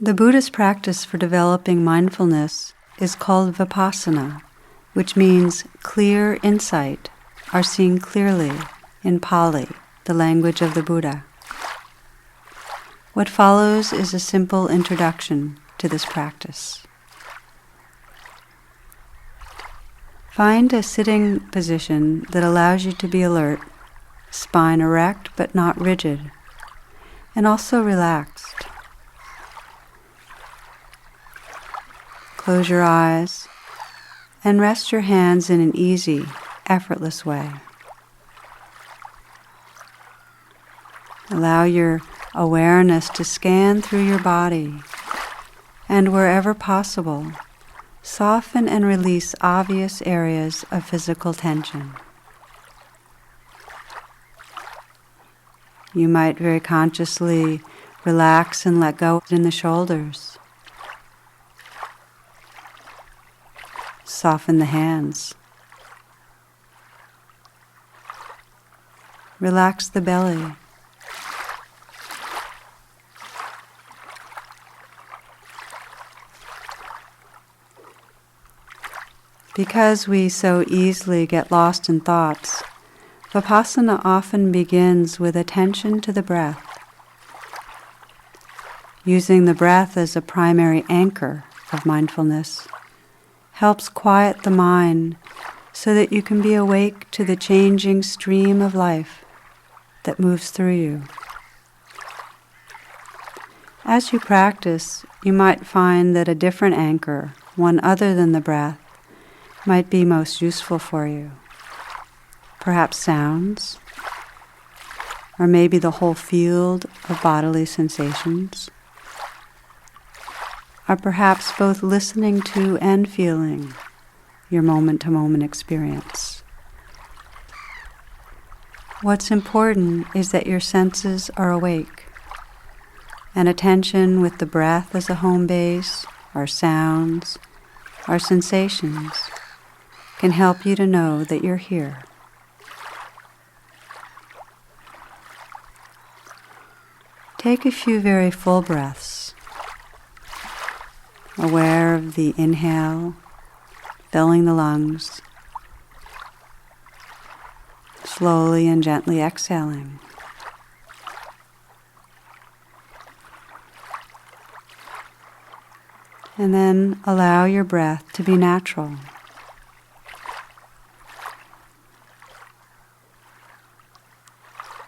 The Buddhist practice for developing mindfulness is called vipassana, which means clear insight, or seeing clearly in Pali, the language of the Buddha. What follows is a simple introduction to this practice. Find a sitting position that allows you to be alert, spine erect but not rigid, and also relaxed. Close your eyes and rest your hands in an easy, effortless way. Allow your awareness to scan through your body, and wherever possible, soften and release obvious areas of physical tension. You might very consciously relax and let go in the shoulders. Soften the hands. Relax the belly. Because we so easily get lost in thoughts, vipassana often begins with attention to the breath. Using the breath as a primary anchor of mindfulness helps quiet the mind so that you can be awake to the changing stream of life that moves through you. As you practice, you might find that a different anchor, one other than the breath, might be most useful for you. Perhaps sounds, or maybe the whole field of bodily sensations, or perhaps both listening to and feeling your moment-to-moment experience. What's important is that your senses are awake, and attention with the breath as a home base, our sounds, our sensations, can help you to know that you're here. Take a few very full breaths, aware of the inhale, filling the lungs, slowly and gently exhaling. And then allow your breath to be natural.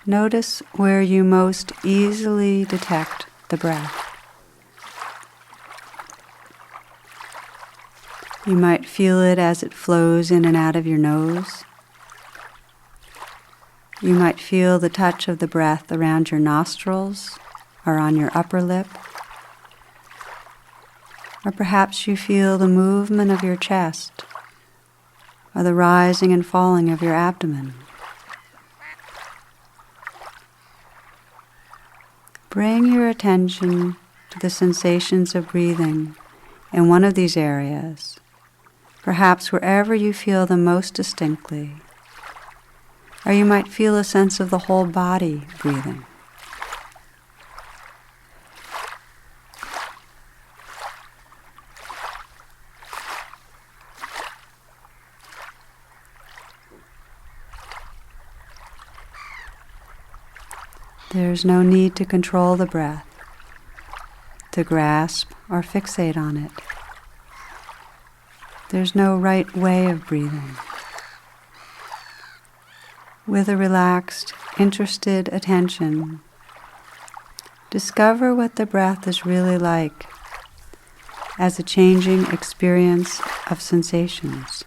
Notice where you most easily detect the breath. You might feel it as it flows in and out of your nose. You might feel the touch of the breath around your nostrils or on your upper lip. Or perhaps you feel the movement of your chest or the rising and falling of your abdomen. Bring your attention to the sensations of breathing in one of these areas, perhaps wherever you feel them most distinctly, or you might feel a sense of the whole body breathing. There's no need to control the breath, to grasp or fixate on it. There's no right way of breathing. With a relaxed, interested attention, discover what the breath is really like as a changing experience of sensations.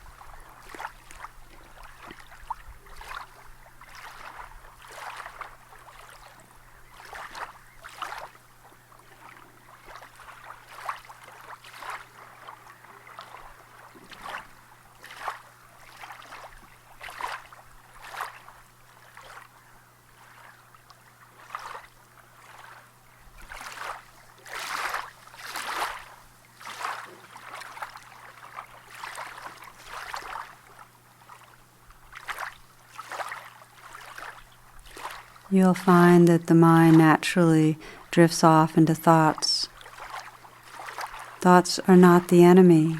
You'll find that the mind naturally drifts off into thoughts, Thoughts are not the enemy,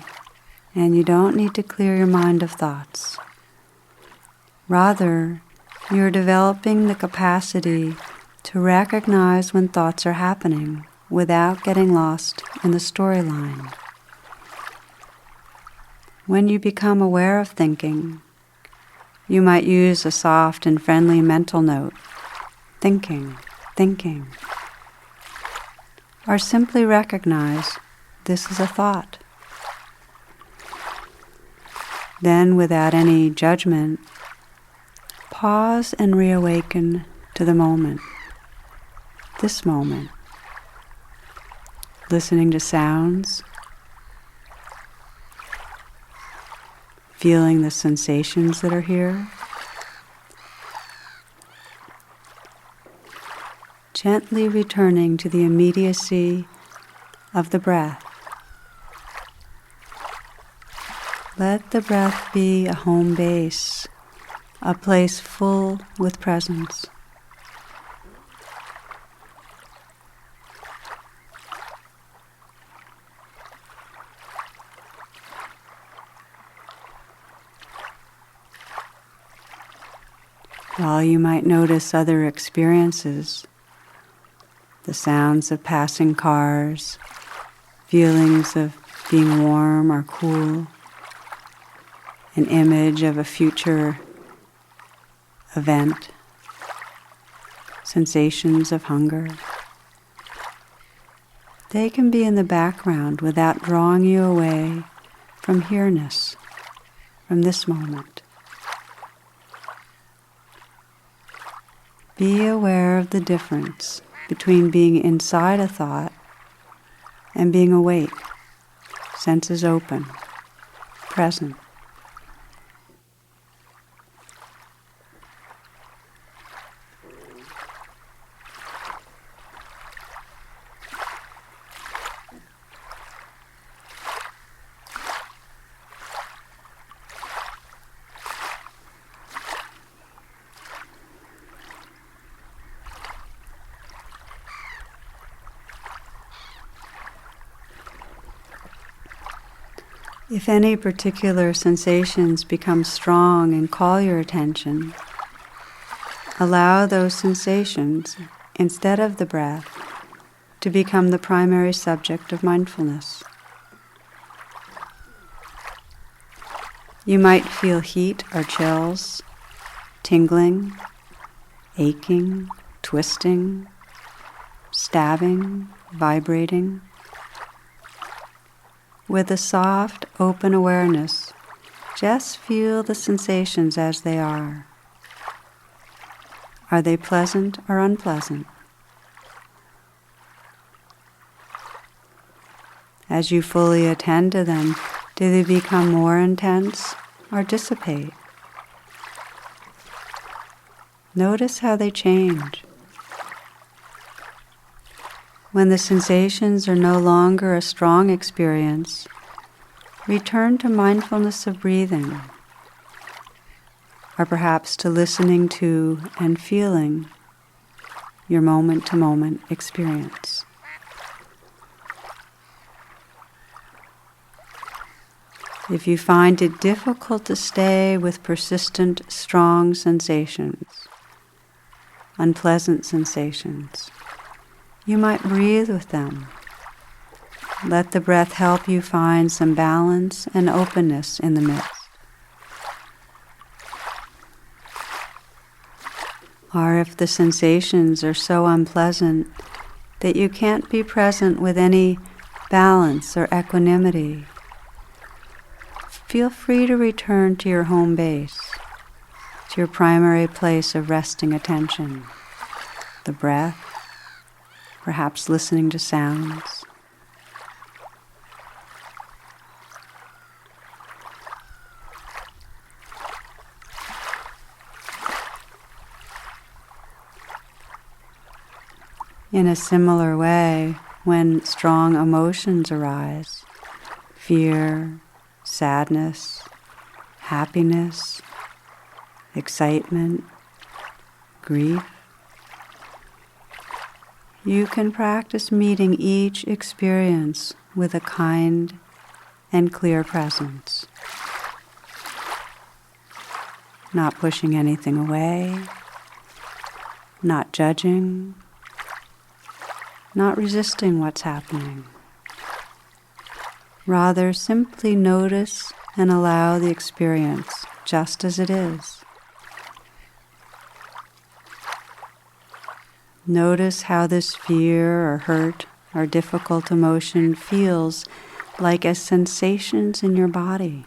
and you don't need to clear your mind of thoughts. Rather, you're developing the capacity to recognize when thoughts are happening without getting lost in the storyline. When you become aware of thinking, you might use a soft and friendly mental note, thinking, thinking, or simply recognize this is a thought. Then, without any judgment, pause and reawaken to the moment, this moment, listening to sounds, feeling the sensations that are here, gently returning to the immediacy of the breath. Let the breath be a home base, a place full with presence. While you might notice other experiences, the sounds of passing cars, feelings of being warm or cool, an image of a future event, sensations of hunger. They can be in the background without drawing you away from here-ness, from this moment. Be aware of the difference between being inside a thought and being awake, senses open, present. If any particular sensations become strong and call your attention, allow those sensations, instead of the breath, to become the primary subject of mindfulness. You might feel heat or chills, tingling, aching, twisting, stabbing, vibrating. With a soft, open awareness, just feel the sensations as they are. Are they pleasant or unpleasant? As you fully attend to them, do they become more intense or dissipate? Notice how they change. When the sensations are no longer a strong experience, return to mindfulness of breathing, or perhaps to listening to and feeling your moment-to-moment experience. If you find it difficult to stay with persistent, strong sensations, unpleasant sensations, you might breathe with them. Let the breath help you find some balance and openness in the midst. Or if the sensations are so unpleasant that you can't be present with any balance or equanimity, feel free to return to your home base, to your primary place of resting attention, the breath, perhaps listening to sounds. In a similar way, when strong emotions arise, fear, sadness, happiness, excitement, grief, you can practice meeting each experience with a kind and clear presence, not pushing anything away, not judging, not resisting what's happening. Rather, simply notice and allow the experience just as it is. Notice how this fear or hurt or difficult emotion feels like as sensations in your body.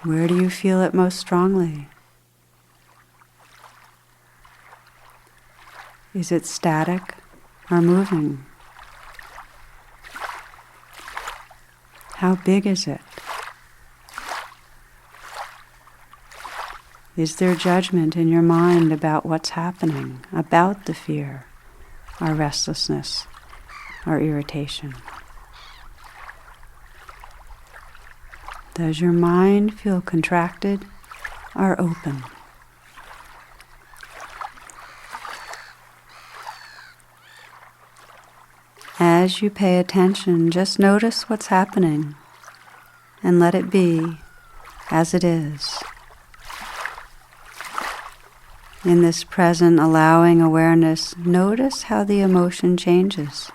Where do you feel it most strongly? Is it static or moving? How big is it? Is there judgment in your mind about what's happening, about the fear, or restlessness, or irritation? Does your mind feel contracted or open? As you pay attention, just notice what's happening and let it be as it is. In this present allowing awareness, notice how the emotion changes.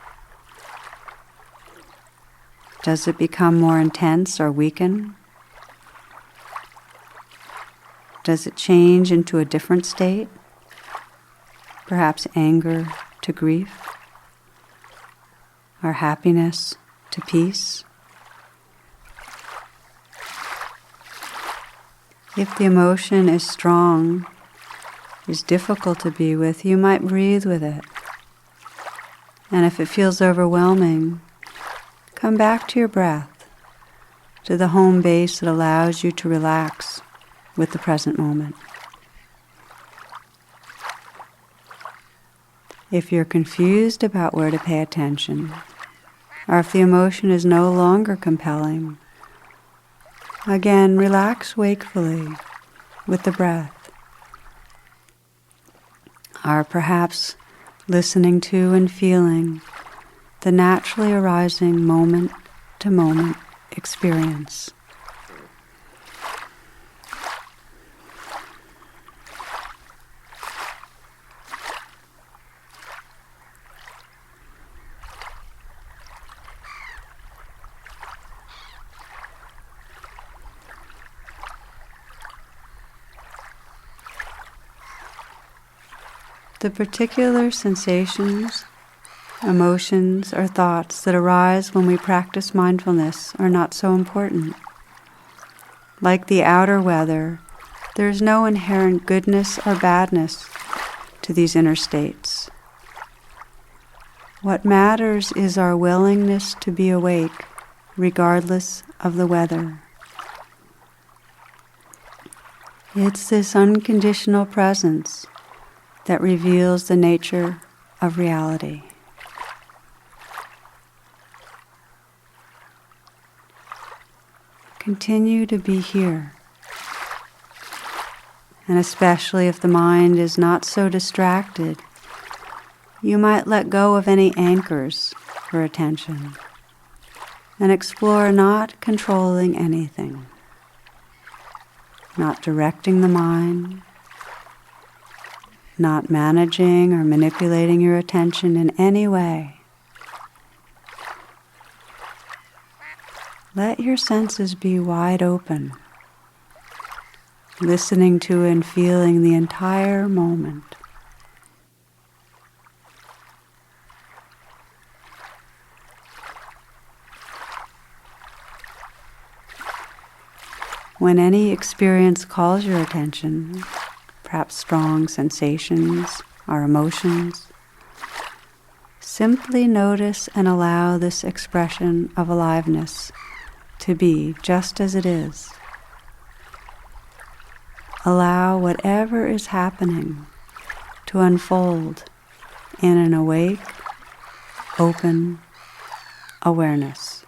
Does it become more intense or weaken? Does it change into a different state? Perhaps anger to grief, or happiness to peace? If the emotion is strong, is difficult to be with, you might breathe with it. And if it feels overwhelming, come back to your breath, to the home base that allows you to relax with the present moment. If you're confused about where to pay attention, or if the emotion is no longer compelling, again, relax wakefully with the breath. Or perhaps listening to and feeling the naturally arising moment-to-moment experience. The particular sensations, emotions, or thoughts that arise when we practice mindfulness are not so important. Like the outer weather, there is no inherent goodness or badness to these inner states. What matters is our willingness to be awake, regardless of the weather. It's this unconditional presence that reveals the nature of reality. Continue to be here, and especially if the mind is not so distracted, you might let go of any anchors for attention and explore not controlling anything, not directing the mind, not managing or manipulating your attention in any way. Let your senses be wide open, listening to and feeling the entire moment. When any experience calls your attention, perhaps strong sensations or emotions, simply notice and allow this expression of aliveness to be just as it is. Allow whatever is happening to unfold in an awake, open awareness.